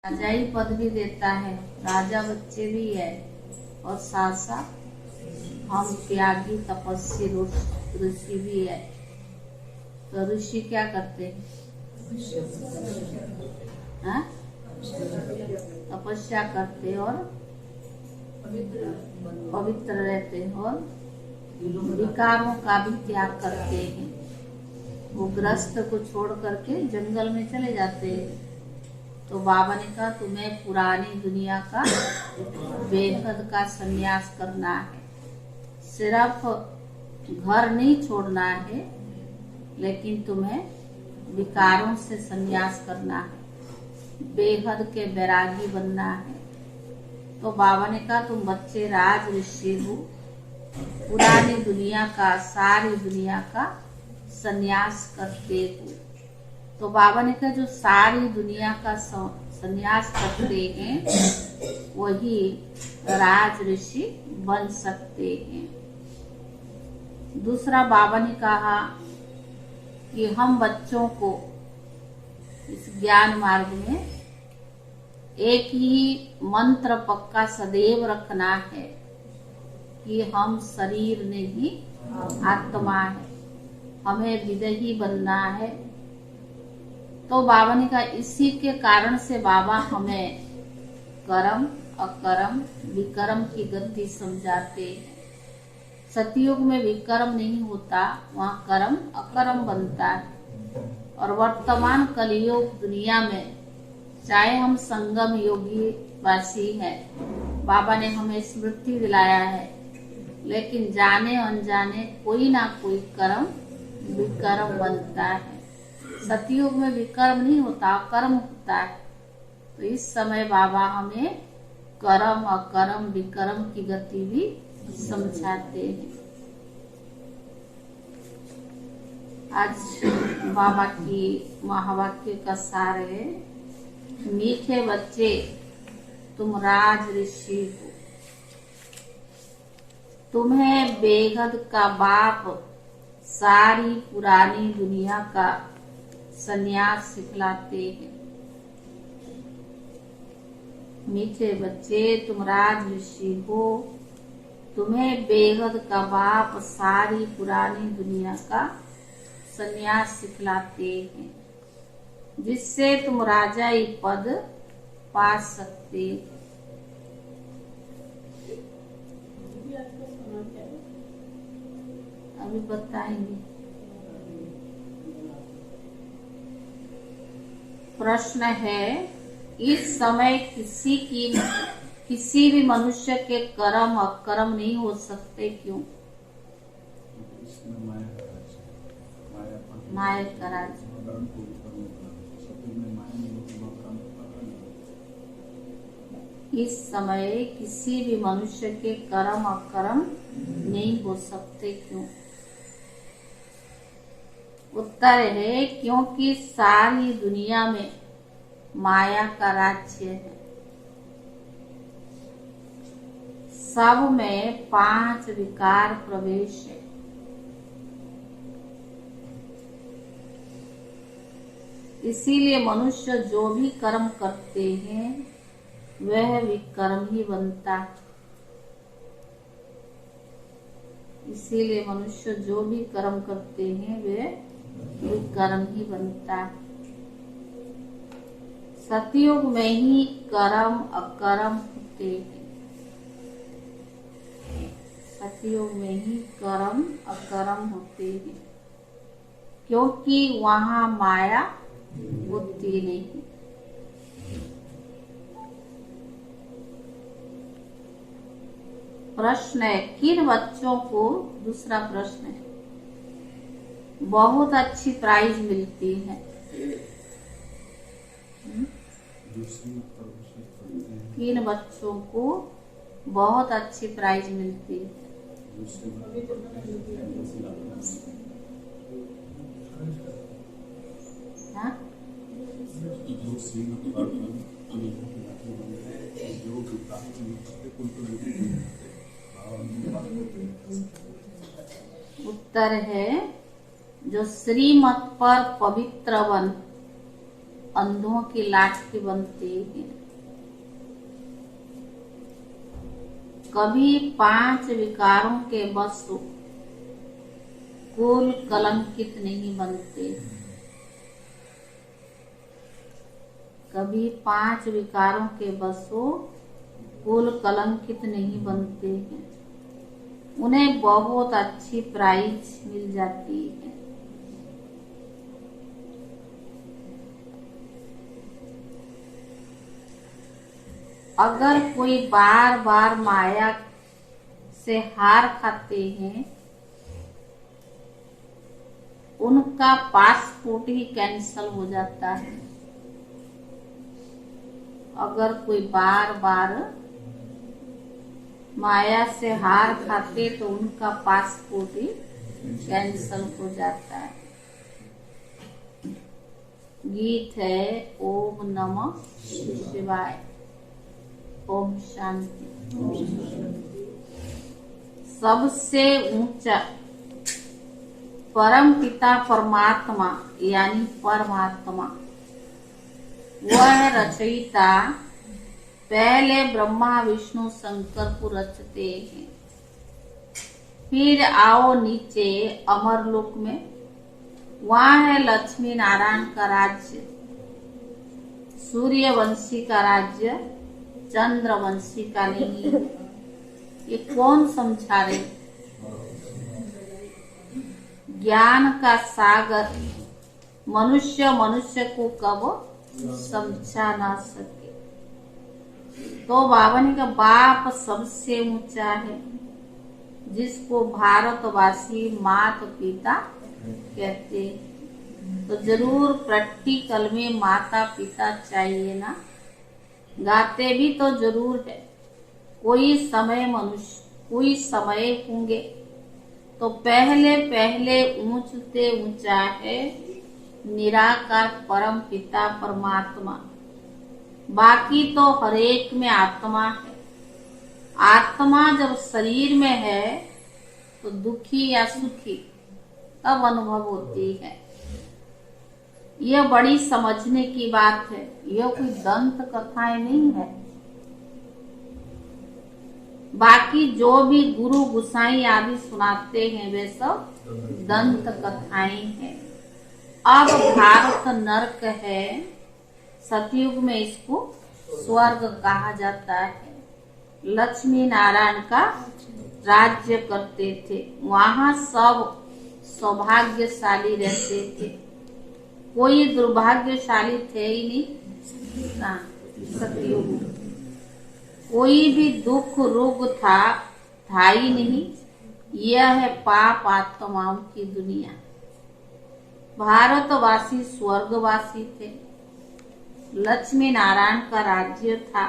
राजाई पद भी देता है, राजा बच्चे भी है और साथ साथ हम त्यागी तपस्वी ऋषि भी है। तो ऋषि क्या करते हैं? तपस्या करते और पवित्र रहते और विकारों का भी त्याग करते हैं। वो गृहस्थ को छोड़ करके जंगल में चले जाते हैं। तो बाबा ने कहा तुम्हें पुरानी दुनिया का बेहद का संन्यास करना है। सिर्फ घर नहीं छोड़ना है, लेकिन तुम्हें विकारों से संन्यास करना है, बेहद के बैरागी बनना है। तो बाबा ने कहा तुम बच्चे राज ऋषि हो, पुरानी दुनिया का सारी दुनिया का संन्यास करते हो। तो बाबा ने कहा जो सारी दुनिया का संन्यास करते हैं वही राज ऋषि बन सकते हैं। दूसरा बाबा ने कहा कि हम बच्चों को इस ज्ञान मार्ग में एक ही मंत्र पक्का सदैव रखना है कि हम शरीर नहीं आत्मा है, हमें विदेही बनना है। तो बाबा ने कहा इसी के कारण से बाबा हमें कर्म अकर्म विकर्म की गति समझाते हैं। सतयुग में विकर्म नहीं होता, वहाँ कर्म अकर्म बनता है। और वर्तमान कलियुग दुनिया में चाहे हम संगम योगी वासी हैं, बाबा ने हमें स्मृति दिलाया है, लेकिन जाने अनजाने कोई ना कोई कर्म विकर्म बनता है। सतयुग में विकर्म नहीं होता, कर्म होता है। तो इस समय बाबा हमें कर्म अकर्म विकर्म की गति भी समझाते हैं। आज बाबा की महावाक्य का सार है, मीठे बच्चे तुम राज ऋषि हो, तुम्हें बेहद का बाप सारी पुरानी दुनिया का संन्यास सिखलाते हैं। मीठे बच्चे तुम राज ऋषि हो, तुम्हें बेहद का बाप सारी पुरानी दुनिया का संन्यास सिखलाते हैं, जिससे तुम राजाई पद पा सकते। अभी बताएंगे। प्रश्न है, इस समय किसी भी मनुष्य के कर्म अकर्म नहीं हो सकते, क्यों? माया का राज। इस समय किसी भी मनुष्य के कर्म अकर्म नहीं हो सकते, क्यों? उत्तर है क्योंकि सारी दुनिया में माया का राज्य है। सब में 5 विकार प्रवेश है। इसीलिए मनुष्य जो भी कर्म करते हैं वह विकर्म ही बनता है। इसीलिए मनुष्य जो भी कर्म करते हैं वह विकर्म ही बनता है। सतयुग में ही कर्म अकर्म होते हैं। सतयुग में ही कर्म अकर्म होते हैं, क्योंकि वहाँ माया होती नहीं। प्रश्न है किन बच्चों को, दूसरा प्रश्न है, बहुत अच्छी प्राइज मिलती है? किन बच्चों को बहुत अच्छी प्राइज मिलती है? हाँ? उत्तर है जो श्रीमत पर पवित्र बन अंधों की लाठी बनते हैं। कभी 5 विकारों के बस कुल कलंकित नहीं बनते। कभी 5 विकारों के बसों कुल कलंकित नहीं बनते हैं। उन्हें बहुत अच्छी प्राइज मिल जाती है। अगर कोई बार बार माया से हार खाते हैं, उनका पासपोर्ट ही कैंसल हो जाता है। अगर कोई बार बार माया से हार खाते तो उनका पासपोर्ट ही कैंसल हो जाता है। गीत है ओम नमः शिवाय। ओम शांति। सबसे ऊंचा परम पिता परमात्मा यानी परमात्मा, वह रचयिता पहले ब्रह्मा विष्णु शंकर को रचते हैं। फिर आओ नीचे अमरलोक में, वहां है लक्ष्मी नारायण का राज्य, सूर्यवंशी का राज्य, चंद्रवंशी का नहीं। ये कौन समझा रहे? ज्ञान का सागर मनुष्य को कब समझा ना सके। तो बाबा ने कहा बाप सबसे ऊंचा है, जिसको भारतवासी माता पिता कहते हैं। तो जरूर प्रैक्टिकल में माता पिता चाहिए ना। गाते भी तो जरूर है। कोई समय होंगे तो पहले ऊंचते ऊंचा है निराकार परम पिता परमात्मा। बाकी तो हरेक में आत्मा है। आत्मा जब शरीर में है तो दुखी या सुखी तब अनुभव होती है। यह बड़ी समझने की बात है। यह कोई दंत कथाएं नहीं है। बाकी जो भी गुरु गुसाई आदि सुनाते हैं वे सब दंत कथाएं हैं। अब भारत नरक है। सतयुग में इसको स्वर्ग कहा जाता है। लक्ष्मी नारायण का राज्य करते थे। वहां सब सौभाग्यशाली रहते थे। कोई दुर्भाग्यशाली थे ही नहीं। सतयुग कोई भी दुख रोग था ही नहीं। यह है पाप आत्माओं की दुनिया। भारतवासी स्वर्गवासी थे। लक्ष्मी नारायण का राज्य था।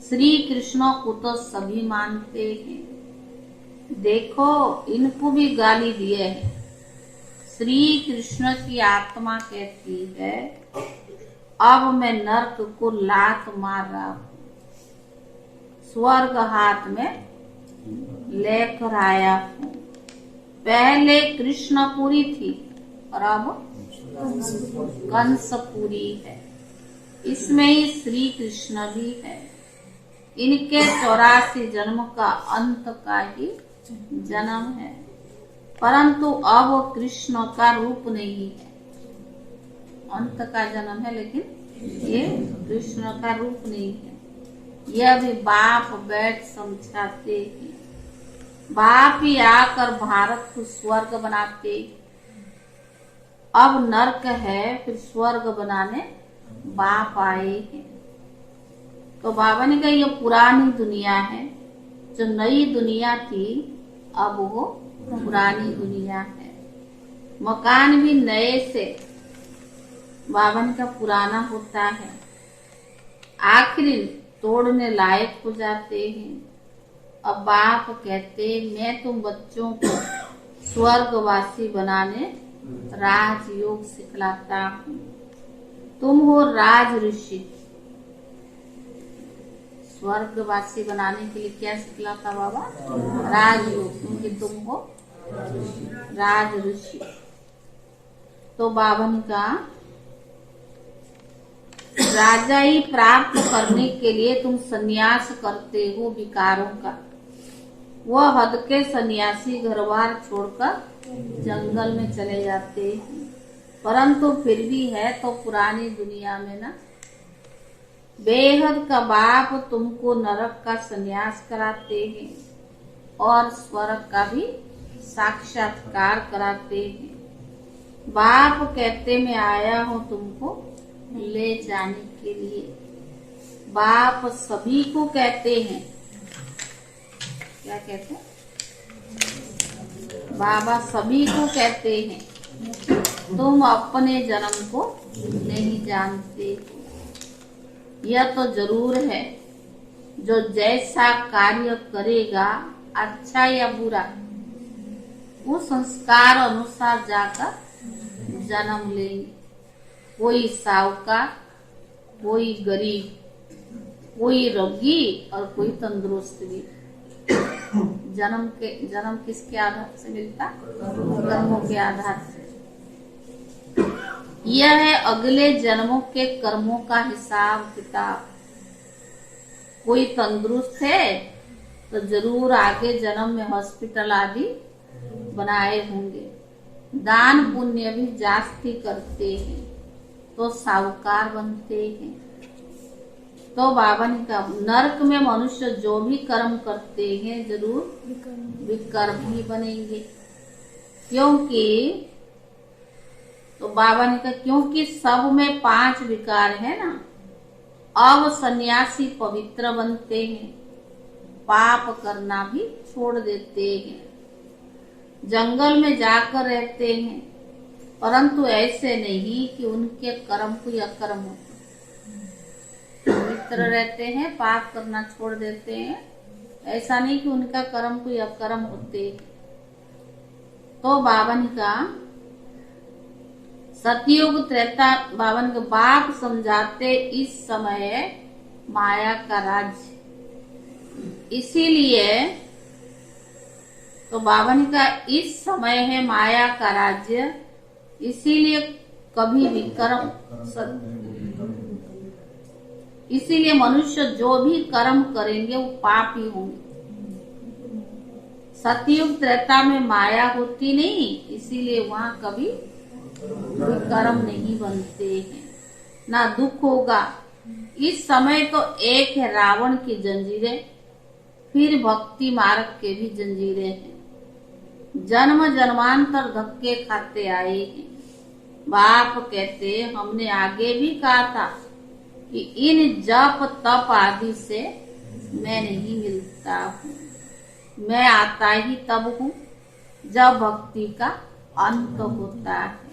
श्री कृष्ण को तो सभी मानते हैं। देखो इनको भी गाली दिए है। श्री कृष्ण की आत्मा कहती है अब मैं नरक को लात मार रहा हूं। स्वर्ग हाथ में लेकर आया हूं। पहले कृष्णपुरी थी और अब कंसपुरी है। इसमें ही श्री कृष्ण भी है। इनके 84 जन्म का अंत का ही जन्म है। परंतु अब कृष्ण का रूप नहीं है। अंत का जन्म है लेकिन ये कृष्ण का रूप नहीं है। यह भी बाप बैठ समझाते हैं। बाप ही आकर भारत को स्वर्ग बनाते। अब नरक है फिर स्वर्ग बनाने बाप आए हैं। तो बाबा ने कहा ये पुरानी दुनिया है। जो नई दुनिया थी अब वो पुरानी दुनिया है। मकान भी नए से बाबा ने कहा पुराना होता है। आखिरी तोड़ने लायक हो जाते हैं। अब बाप कहते मैं तुम बच्चों को स्वर्गवासी बनाने राजयोग सिखलाता हूँ। तुम हो राज ऋषि। स्वर्गवासी बनाने के लिए क्या सिखलाता बाबा? राजयोग। क्योंकि तुम हो राज ऋषि। तो बाबा ने कहा राजा ही प्राप्त करने के लिए तुम संन्यास करते हो विकारों का। वह हद के सन्यासी घर बार छोड़कर जंगल में चले जाते हैं, परंतु फिर भी है तो पुरानी दुनिया में ना। बेहद का बाप तुमको नरक का संन्यास कराते हैं और स्वर्ग का भी साक्षात्कार कराते हैं। बाप कहते मैं आया हूँ तुमको ले जाने के लिए। बाप सभी को कहते हैं, क्या कहते हैं? बाबा सभी को कहते हैं तुम अपने जन्म को नहीं जानते हो। यह तो जरूर है जो जैसा कार्य करेगा अच्छा या बुरा, उस संस्कार अनुसार जाकर जन्म लेंगे। कोई साहूकार, कोई गरीब, कोई रोगी और कोई तंदुरुस्त भी। जन्म किसके आधार से मिलता? कर्मों के आधार से। यह है अगले जन्मों के कर्मों का हिसाब किताब। कोई तंदुरुस्त है तो जरूर आगे जन्म में हॉस्पिटल आदि बनाए होंगे। दान पुण्य भी जास्ती करते हैं तो साहूकार बनते हैं। तो बाबा ने कहा नरक में मनुष्य जो भी कर्म करते हैं जरूर विकर्म ही बनेंगे। क्योंकि तो बाबा ने कहा क्योंकि सब में 5 विकार है ना। अब सन्यासी पवित्र बनते हैं, पाप करना भी छोड़ देते हैं, जंगल में जाकर रहते हैं, परंतु ऐसे नहीं कि उनके कर्म कोई अकर्म हो। पवित्र रहते हैं, पाप करना छोड़ देते हैं, ऐसा नहीं कि उनका कर्म कोई अकर्म होते। तो बाबा ने कहा सतयुग त्रेता, बाबा ने कहा बाप समझाते इस समय माया का राज्य, इसीलिए तो बाबा ने कहा इस समय है माया का राज्य, इसीलिए कभी भी कर्म इसीलिए मनुष्य जो भी कर्म करेंगे वो पाप ही होंगे। सतयुग त्रेता में माया होती नहीं, इसीलिए वहां कभी कर्म नहीं बनते हैं, ना दुख होगा। इस समय तो एक है रावण की जंजीरें, फिर भक्ति मार्ग के भी जंजीरें हैं। जन्म जन्मांतर धक्के खाते आए हैं। बाप कहते हमने आगे भी कहा था कि इन जप तप आदि से मैं नहीं मिलता हूँ। मैं आता ही तब हूँ जब भक्ति का अंत होता है।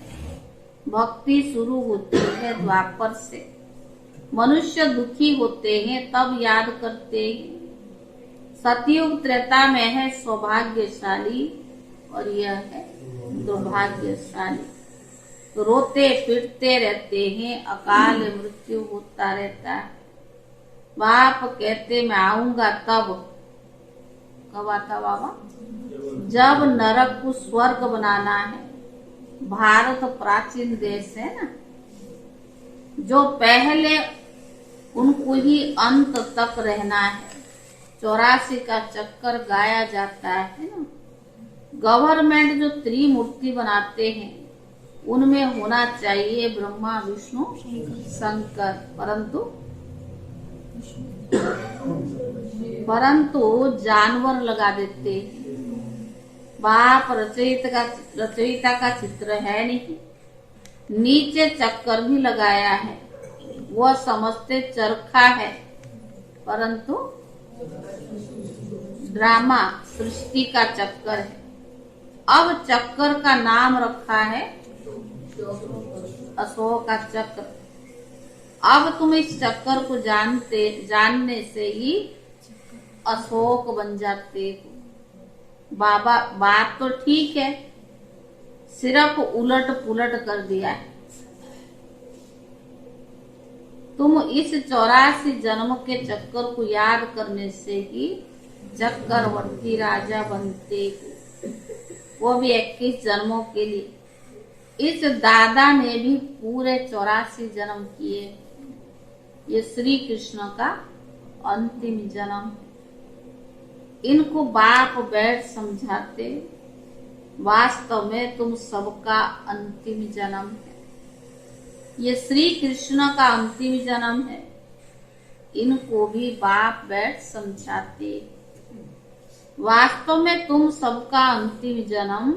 भक्ति शुरू होती है द्वापर से। मनुष्य दुखी होते हैं तब याद करते हैं। सतयुग त्रेता में है सौभाग्यशाली और यह है दुर्भाग्यशाली। तो रोते पिटते रहते हैं, अकाल मृत्यु होता रहता है। बाप कहते मैं आऊंगा तब। कब आता बाबा? जब नरक को स्वर्ग बनाना है। भारत प्राचीन देश है ना, जो पहले उनको ही अंत तक रहना है। 84 का चक्कर गाया जाता है ना। गवर्नमेंट जो त्रिमूर्ति बनाते हैं उनमें होना चाहिए ब्रह्मा विष्णु शंकर, परंतु जानवर लगा देते हैं। बाप रचयिता का चित्र है नहीं, नीचे चक्कर भी लगाया है। वह समझते चरखा है, परंतु ड्रामा सृष्टि का चक्कर है। अब चक्कर का नाम रखा है अशोक का चक्र। अब तुम इस चक्कर को जानने से ही अशोक बन जाते हो। बाबा बात तो ठीक है, सिर्फ उलट पुलट कर दिया है। तुम इस 84 जन्म के चक्कर को याद करने से ही चक्रवर्ती राजा बनते हो, वो भी 21 जन्मों के लिए। इस दादा ने भी पूरे 84 जन्म किए। ये श्री कृष्ण का अंतिम जन्म है। इनको बाप बैठ समझाते, वास्तव में तुम सबका अंतिम जन्म है। ये श्री कृष्ण का अंतिम जन्म है। इनको भी बाप बैठ समझाते, वास्तव में तुम सबका अंतिम जन्म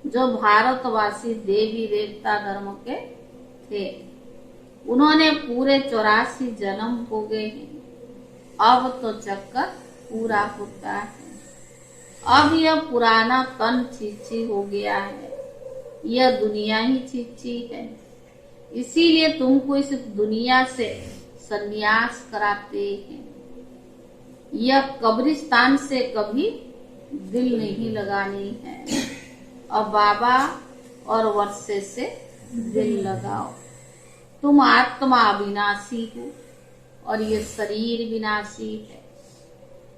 जो भारतवासी देवी देवता धर्म के थे, उन्होंने पूरे 84 जन्म हो गए हैं। अब तो चक्कर पूरा होता है। अब यह पुराना तन चीची हो गया है, यह दुनिया ही चीची है। इसीलिए तुमको इस दुनिया से संन्यास कराते हैं। यह कब्रिस्तान से कभी दिल नहीं लगानी है। अब बाबा और वर्षे से दिल लगाओ। तुम आत्मा विनाशी हो और ये शरीर विनाशी है।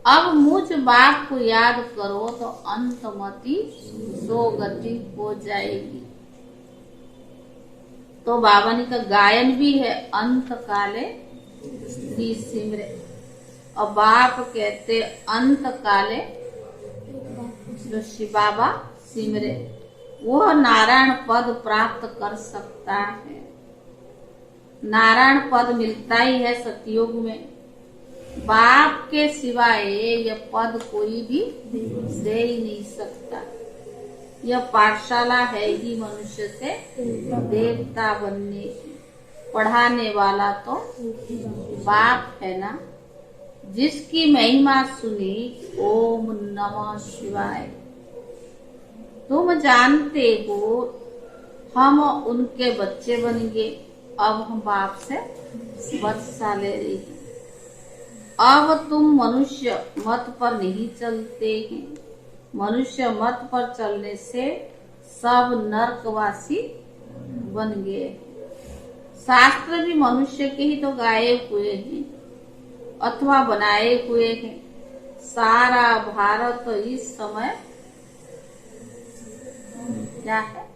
अब मुझ बाप को याद करो तो अंतमति सोगति हो जाएगी। तो बाबा ने का गायन भी है, अंत काले श्री सिमरे। और बाप कहते अंत काले जो शिव बाबा सिमरे, वो नारायण पद प्राप्त कर सकता है। नारायण पद मिलता ही है सतयुग में। बाप के सिवाय यह पद कोई भी दे ही नहीं सकता। यह पाठशाला है ही मनुष्य से देवता बनने की। पढ़ाने वाला तो बाप है ना, जिसकी महिमा सुनी ओम नमः शिवाय। तुम जानते हो हम उनके बच्चे बन गए। अब हम बाप से वर्षा ले रही हैं। अब तुम मनुष्य मत पर नहीं चलते हैं। मनुष्य मत पर चलने से सब नरकवासी बन गए। शास्त्र भी मनुष्य के ही तो गाए हुए हैं अथवा बनाए हुए हैं। सारा भारत इस समय क्या है?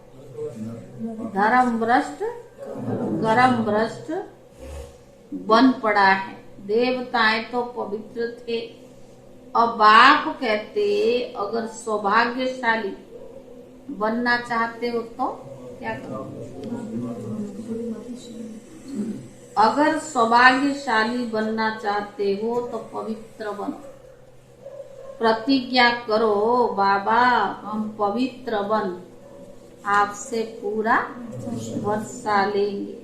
धर्म भ्रष्ट कर्म भ्रष्ट बन पड़ा है। देवताएं तो पवित्र थे। और बाप कहते अगर सौभाग्यशाली बनना चाहते हो तो क्या करो? अगर सौभाग्यशाली बनना चाहते हो तो पवित्र बनो। प्रतिज्ञा करो, बाबा हम पवित्र बन आपसे पूरा वर्षा लेंगे।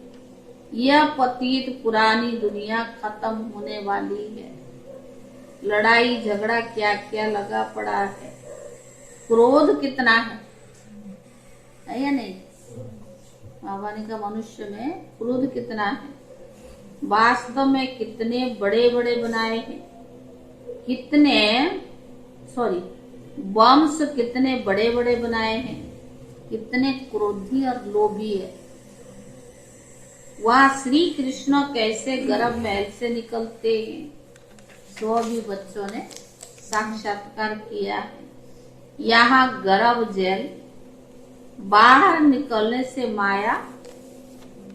यह पतित पुरानी दुनिया खत्म होने वाली है। लड़ाई झगड़ा क्या क्या लगा पड़ा है। क्रोध कितना है या नहीं? बाबा ने कहा मनुष्य में क्रोध कितना है। वास्तव में कितने बड़े बड़े बनाए हैं, वंश कितने बड़े बड़े बनाए हैं, कितने क्रोधी और लोभी है। वह श्री कृष्ण कैसे गर्भ महल से निकलते हैं, तो भी बच्चों ने साक्षात्कार किया है। यहाँ गर्भ जेल, बाहर निकलने से माया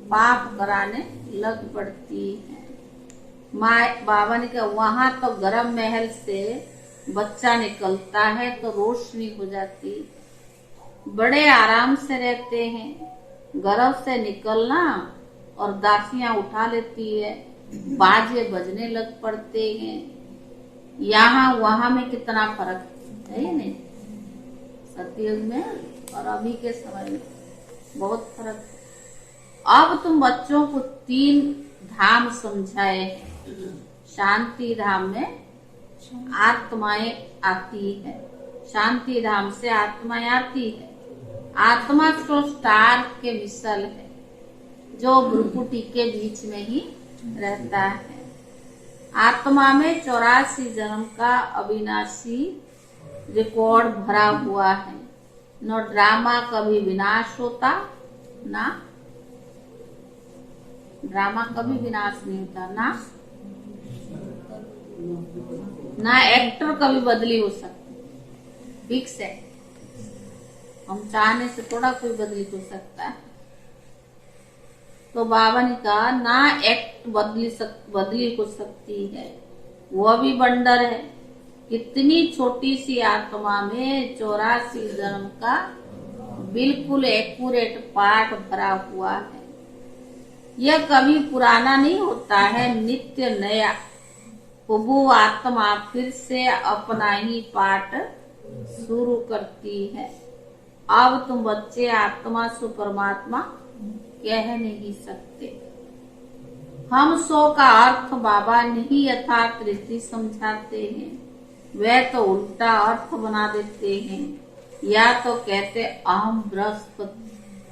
पाप कराने लग पड़ती है। बाबा ने कहा वहां तो गर्भ महल से बच्चा निकलता है तो रोशनी हो जाती, बड़े आराम से रहते हैं। गर्भ से निकलना और दासियां उठा लेती है, बाजे बजने लग पड़ते हैं। यहाँ वहां में कितना फर्क है या नहीं? सतयुग में और अभी के समय में बहुत फर्क है। अब तुम बच्चों को 3 धाम समझाए हैं। शांति धाम में आत्माएं आती है। शांति धाम से आत्माएं आती है। आत्मा तो स्टार के मिसल है जो भ्रुकुटी के बीच में ही रहता है। आत्मा में 84 जन्म का अविनाशी रिकॉर्ड भरा हुआ है। न ड्रामा कभी विनाश होता, ड्रामा कभी विनाश नहीं होता, ना एक्टर कभी बदली हो सकती। फिक्स है। हम चाहने से थोड़ा कोई बदली हो सकता है। तो बाबा ने कहा ना एक्ट बदली हो सकती है, वह भी बंडर है। कितनी छोटी सी आत्मा में 84 जन्म का बिल्कुल एक्यूरेट पाठ भरा हुआ है। यह कभी पुराना नहीं होता है, नित्य नया। वो आत्मा फिर से अपना ही पाठ शुरू करती है। अब तुम बच्चे आत्मा सु परमात्मा कह नहीं सकते। हम सो का अर्थ बाबा नहीं यथार्थ रीति समझाते हैं, वे तो उल्टा अर्थ बना देते हैं। या तो कहते अहम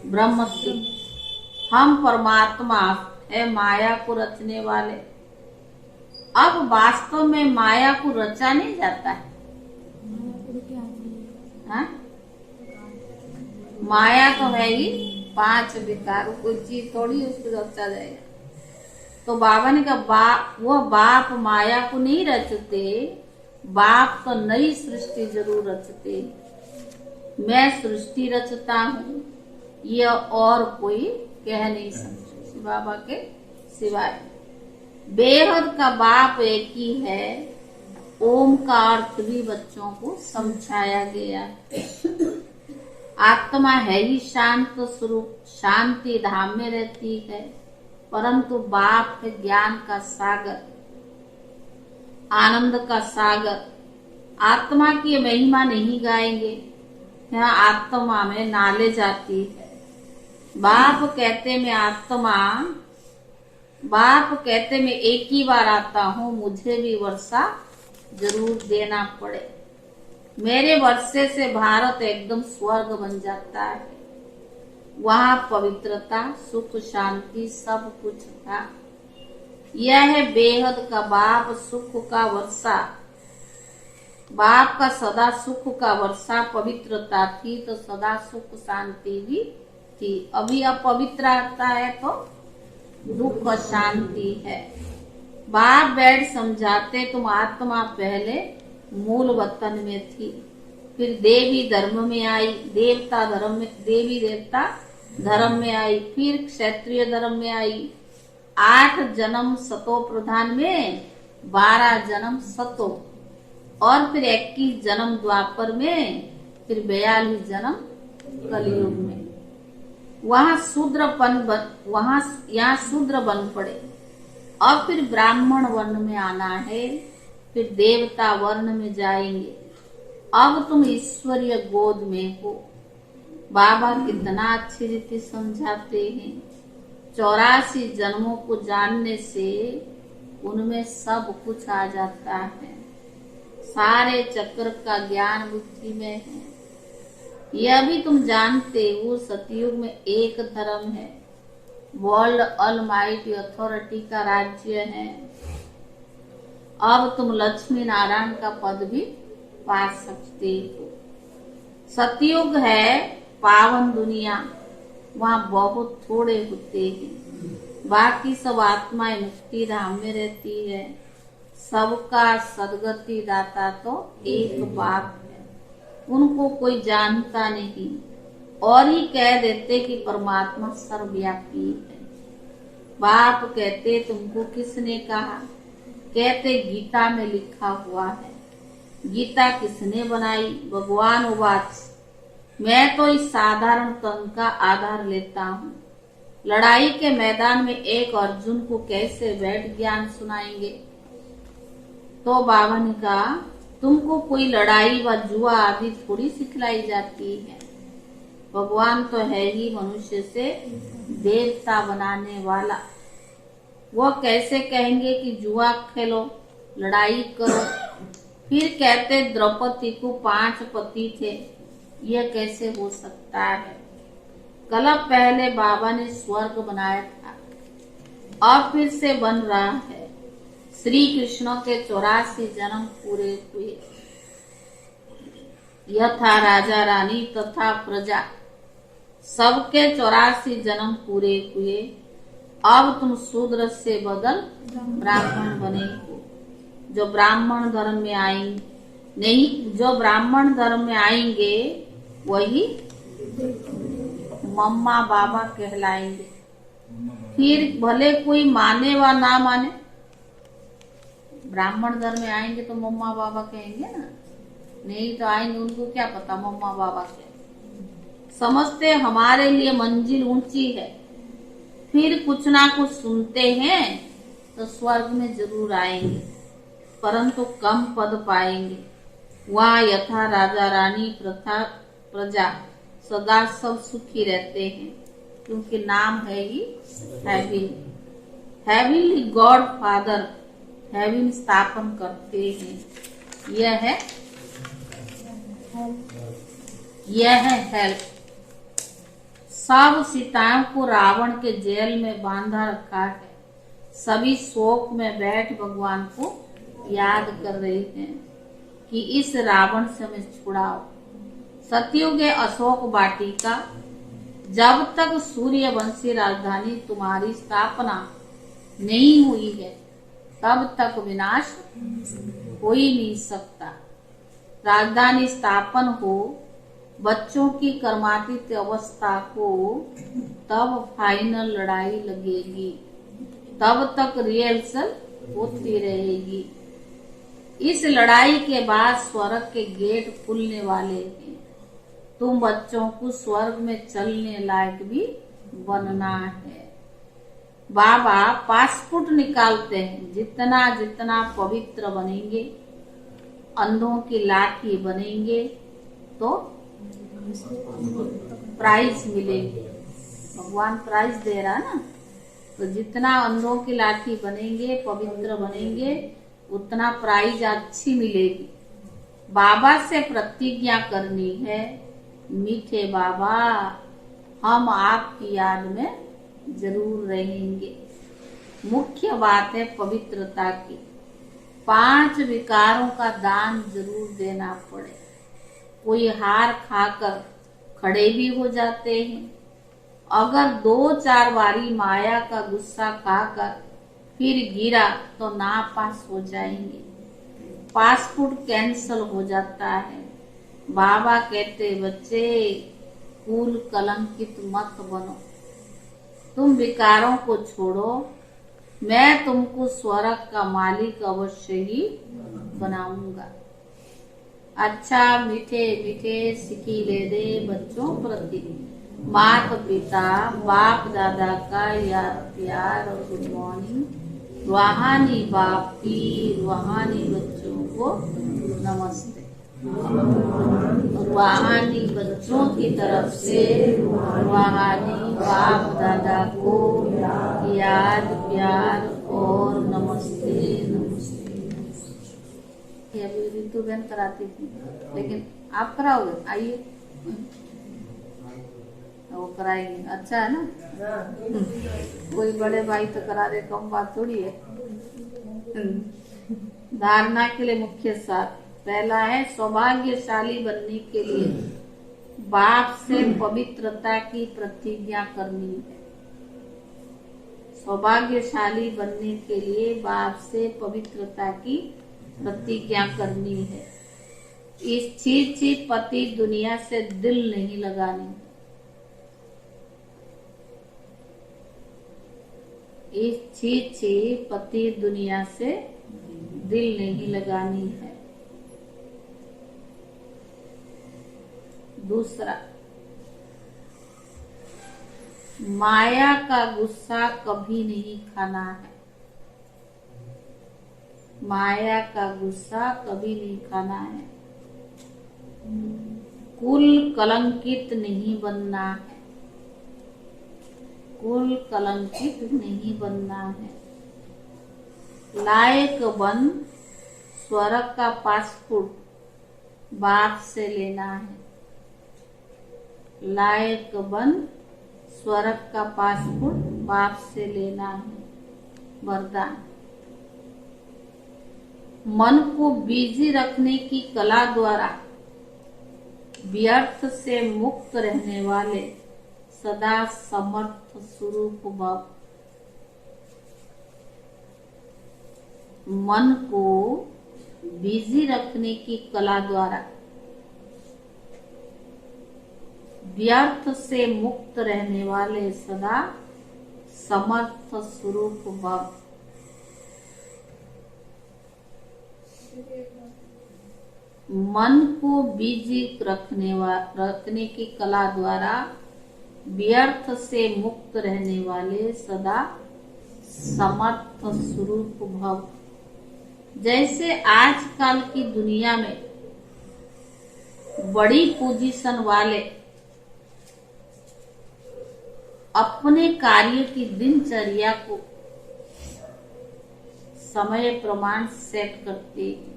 ब्रह्मस्मि, हम परमात्मा है माया को रचने वाले। अब वास्तव में माया को रचा नहीं जाता है, हाँ? माया तो है ही 5 विकार, कोई चीज थोड़ी उसको रचा जाएगा। तो बाबा ने कहा वो बाप माया को नहीं रचते, बाप तो नई सृष्टि जरूर रचते। मैं सृष्टि रचता हूँ, यह और कोई कह नहीं सकते बाबा के सिवाय। बेहद का बाप एक ही है। ओम का अर्थ भी बच्चों को समझाया गया है। आत्मा है ही शांत स्वरूप, शांति धाम में रहती है, परंतु बाप है ज्ञान का सागर, आनंद का सागर। आत्मा की महिमा नहीं गाएंगे, यहाँ आत्मा में नॉलेज आती है। बाप कहते मैं एक ही बार आता हूँ, मुझे भी वर्षा जरूर देना पड़े। मेरे वर्षे से भारत एकदम स्वर्ग बन जाता है। वहाँ पवित्रता, सुख, शांति सब कुछ था। यह है बेहद का बाप, सुख का वर्षा। बाप का सदा सुख का वर्षा, पवित्रता थी तो सदा सुख शांति भी थी। अभी अपवित्र आता है तो दुख शांति है। बाप बैठ समझाते तुम आत्मा पहले मूल वतन में थी, फिर देवी धर्म में आई, देवता धर्म में, देवी देवता धर्म में आई, फिर क्षत्रिय धर्म में आई। 8 जन्म सतो प्रधान में, 12 जन्म सतो, और फिर 21 जन्म द्वापर में, फिर 42 जन्म कलयुग में। यहाँ शूद्र बन पड़े। अब फिर ब्राह्मण वर्ण में आना है, फिर देवता वर्ण में जाएंगे। अब तुम ईश्वरीय गोद में हो। बाबा कितना अच्छी रीति समझाते हैं। 84 जन्मों को जानने से उनमें सब कुछ आ जाता है। सारे चक्र का ज्ञान बुद्धि में है। यह भी तुम जानते हो, सतयुग में एक धर्म है, वर्ल्ड ऑलमाइटी अथॉरिटी का राज्य है। अब तुम लक्ष्मी नारायण का पद भी पा सकते हो। सतयुग है पावन दुनिया, वहाँ बहुत थोड़े होते हैं, बाकी सब आत्माएं मुक्ति धाम में रहती है। सबका सदगति दाता तो एक बाप है, उनको कोई जानता नहीं, और ही कह देते कि परमात्मा सर्वव्यापी है। बाप कहते तुमको किसने कहा? कहते गीता में लिखा हुआ है। गीता किसने बनाई? भगवान उवाच, मैं तो इस साधारण तन का आधार लेता हूँ। लड़ाई के मैदान में एक अर्जुन को कैसे बैठ ज्ञान सुनाएंगे? तो बाबा ने कहा तुमको कोई लड़ाई व जुआ आदि थोड़ी सिखलाई जाती है। भगवान तो है ही मनुष्य से देवता बनाने वाला। वो कैसे कहेंगे कि जुआ खेलो, लड़ाई करो? फिर कहते द्रौपदी को 5 पति थे, यह कैसे हो सकता है? कलप पहले बाबा ने स्वर्ग बनाया था, अब फिर से बन रहा है। श्री कृष्ण के 84 जन्म पूरे हुए। यथा राजा रानी तथा प्रजा, सबके 84 जन्म पूरे हुए। अब तुम शूद्र से बदल ब्राह्मण बने हो। जो ब्राह्मण धर्म में आएंगे नहीं, जो ब्राह्मण धर्म में आएंगे वही मम्मा बाबा कहलाएंगे। फिर भले कोई माने व ना माने, ब्राह्मण धर्म में आएंगे तो मम्मा बाबा कहेंगे ना, नहीं तो आएंगे उनको क्या पता मम्मा बाबा क्या समझते। हमारे लिए मंजिल ऊंची है, फिर कुछ ना कुछ सुनते हैं तो स्वर्ग में जरूर आएंगे, परंतु कम पद पाएंगे। वहाँ यथा राजा रानी प्रजा सदा सब सुखी रहते हैं, क्योंकि नाम है ही heaven. Heavenly God Father heaven स्थापन करते हैं। यह है हेल्प। सब सीताओं को रावण के जेल में बांधा रखा है, सभी शोक में बैठ भगवान को याद कर रहे हैं कि इस रावण से हमें छुड़ाओ। सतयुग अशोक वाटिका, जब तक सूर्यवंशी राजधानी तुम्हारी स्थापना नहीं हुई है तब तक विनाश हो ही नहीं सकता। राजधानी स्थापन हो, बच्चों की कर्मातीत अवस्था को, तब फाइनल लड़ाई लगेगी, तब तक रिहर्सल होती रहेगी। इस लड़ाई के बाद स्वर्ग के गेट खुलने वाले हैं। तुम बच्चों को स्वर्ग में चलने लायक भी बनना है। बाबा पासपोर्ट निकालते हैं, जितना जितना पवित्र बनेंगे, अंधों की लाठी बनेंगे तो प्राइज मिलेगी। भगवान प्राइज दे रहा है ना, तो जितना अंधों की लाठी बनेंगे, पवित्र बनेंगे, उतना प्राइज अच्छी मिलेगी। बाबा से प्रतिज्ञा करनी है, मीठे बाबा हम आपकी याद में जरूर रहेंगे। मुख्य बात है पवित्रता की। 5 विकारों का दान जरूर देना पड़े। कोई हार खाकर खड़े भी हो जाते हैं, अगर 2-4 बारी माया का गुस्सा खाकर फिर गिरा तो नापास हो जाएंगे, पासपोर्ट कैंसल हो जाता है। बाबा कहते बच्चे कुल कलंकित मत बनो, तुम विकारों को छोड़ो, मैं तुमको स्वर्ग का मालिक अवश्य ही बनाऊंगा। अच्छा मीठे मीठे सिकीले दे बच्चों प्रति माता पिता बाप दादा का याद प्यार और गुड मॉर्निंग। रूहानी बाप की रूहानी बच्चों को नमस्ते। रूहानी बच्चों की तरफ से रूहानी बाप दादा को याद प्यार और नमस्ते नमस्ते। अभी ऋतु बहन कराती थी, लेकिन आप कराओगे? आइए वो कराएंगे। अच्छा है ना, कोई बड़े भाई तो करा दे, कम बात थोड़ी है। धारणा के लिए मुख्य सार पहला है, सौभाग्यशाली बनने के लिए बाप से पवित्रता की प्रतिज्ञा करनी है। सौभाग्यशाली बनने के लिए बाप से पवित्रता की प्रतिज्ञा करनी है। इस छी पति दुनिया से दिल नहीं लगानी। इस छी पति दुनिया से दिल नहीं लगानी है। दूसरा, माया का गुस्सा कभी नहीं खाना है। माया का गुस्सा कभी नहीं खाना है। कुल कलंकित नहीं बनना है। कुल कलंकित नहीं बनना है। लायक बन, स्वर्ग का पासपोर्ट बाप से लेना है। लायक बन, स्वर्ग का पासपोर्ट बाप से लेना है। वरदान, मन को बिजी रखने की कला द्वारा व्यर्थ से मुक्त रहने वाले सदा समर्थ स्वरूप भव। मन को बिजी रखने की कला द्वारा व्यर्थ से मुक्त रहने वाले सदा समर्थ स्वरूप भव। मन को बिजी रखने की कला द्वारा व्यर्थ से मुक्त रहने वाले सदा समर्थ स्वरूप भव। जैसे आजकल की दुनिया में बड़ी पोजीशन वाले अपने कार्य की दिनचर्या को समय प्रमाण सेट करते हैं।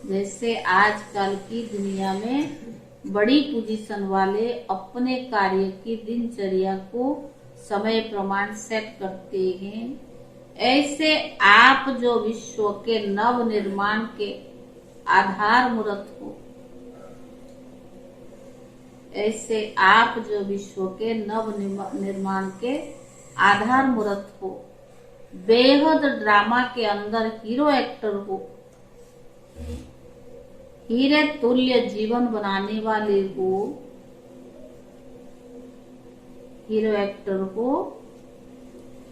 जैसे आजकल की दुनिया में बड़ी पोजीशन वाले अपने कार्य की दिनचर्या को समय प्रमाण सेट करते हैं, ऐसे आप जो विश्व के नव निर्माण के आधार मूर्त हो, ऐसे आप जो विश्व के नव निर्माण के आधार मूर्त हो, बेहद ड्रामा के अंदर हीरो एक्टर हो, हीरे तुल्य जीवन बनाने वाले हो, हीरो एक्टर हो,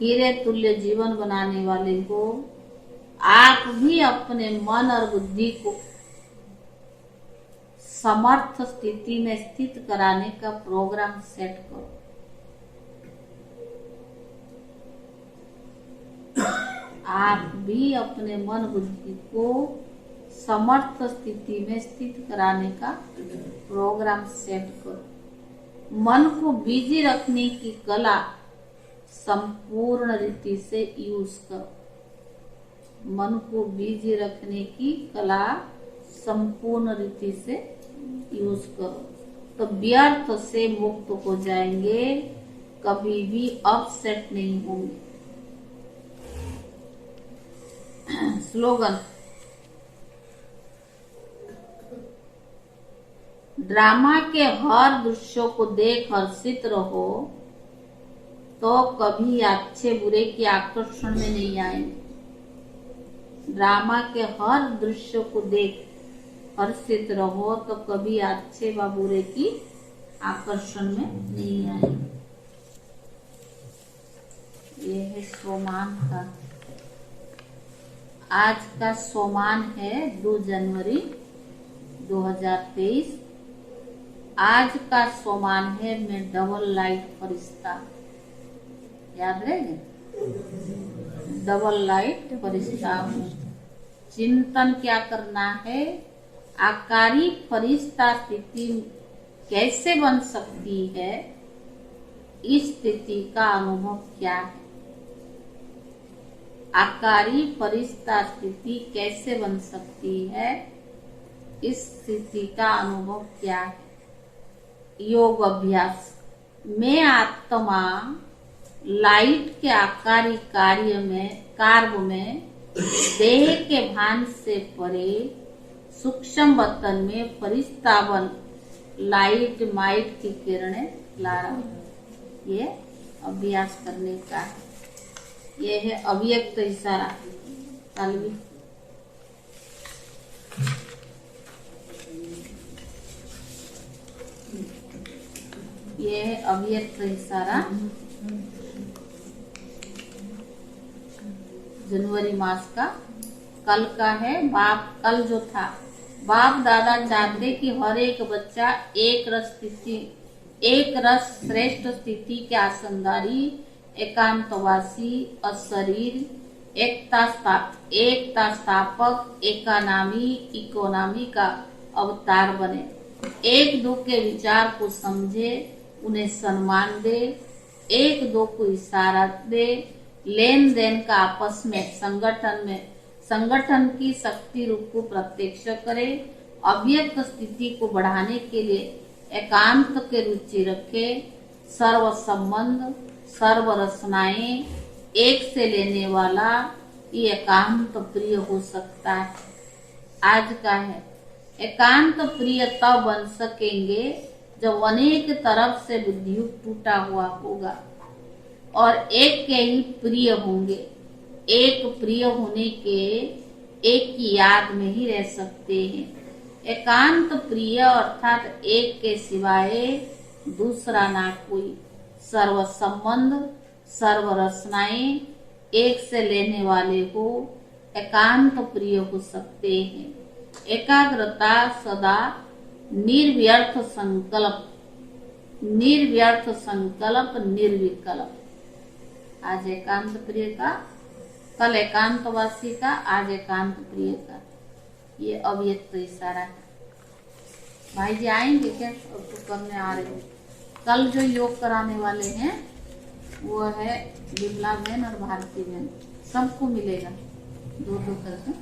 हीरे तुल्य जीवन बनाने वाले हो, आप भी अपने मन और बुद्धि को समर्थ स्थिति में स्थित कराने का प्रोग्राम सेट करो। आप भी अपने मन बुद्धि को समर्थ स्थिति में स्थित कराने का प्रोग्राम सेट करो। मन को बिजी रखने की कला संपूर्ण रीति से यूज करो। मन को बिजी रखने की कला संपूर्ण रीति से यूज करो, तो व्यर्थ से मुक्त हो जाएंगे, कभी भी अपसेट नहीं होंगे। स्लोगन, ड्रामा के हर दृश्यों को देख हर्षित रहो, तो कभी अच्छे बुरे के आकर्षण में नहीं आएंगे। ड्रामा के हर दृश्य को देख हर्षित रहो, तो कभी अच्छे व बुरे की आकर्षण में नहीं आएंगे। ये है सोमान का, आज का सोमान है 2 जनवरी 2023। आज का सोमान है मैं डबल लाइट फरिश्ता, याद रहेगा, डबल लाइट फरिश्ता हूँ। चिंतन क्या करना है, आकारी फरिश्ता स्थिति कैसे बन सकती है, इस स्थिति का अनुभव क्या है। आकारी फरिश्ता स्थिति कैसे बन सकती है, इस स्थिति का अनुभव क्या है। योग अभ्यास, मैं आत्मा लाइट के आकारी कार्य में देह के भान से परे सूक्ष्म बतन में फरिश्ता बन लाइट माइट की किरणें ला रहा हूं। ये अभ्यास करने का है। ये है अव्यक्त इशारा तालवी। ये है अव्यक्त इशारा जनवरी मास का। कल का है कल जो था, बाप दादा चाहते कि हर एक बच्चा एक रस श्रेष्ठ स्थिति के आसनदारी, एकांतवासी, अशरीर, एकता स्थापक, इकोनामी का अवतार बने। एक दो के विचार को समझे, उन्हें सम्मान दे, एक दो को इशारा दे, लेन देन का आपस में संगठन की शक्ति रूप को प्रत्यक्ष करे, अव्यक्त स्थिति को बढ़ाने के लिए एकांत के रुचि रखे, सर्व संबंध सर्व रचनाएं एक से लेने वाला ये एकांत प्रिय हो सकता है। आज का है एकांत प्रिय तब बन सकेंगे जब अनेक तरफ से बुद्धि टूटा हुआ होगा और एक के ही प्रिय होंगे। एक प्रिय होने के एक की याद में ही रह सकते हैं। एकांत प्रिय अर्थात एक के सिवाय दूसरा ना कोई, सर्व संबंध सर्व रचनाएं एक से लेने वाले हो, एकांत प्रिय हो सकते हैं। एकाग्रता सदा निर्व्यर्थ संकल्प, निर्व्यर्थ संकल्प निर्विकल्प। आज एकांत प्रिय का, कल एकांतवासी का, आज एकांत प्रिय का, ये अव्यक्त इशारा है। भाई जी आएंगे क्या? अब तो करने आ रहे हैं। कल जो योग कराने वाले हैं वो है विमला बहन और भारती बहन, सबको मिलेगा 2-2 करके।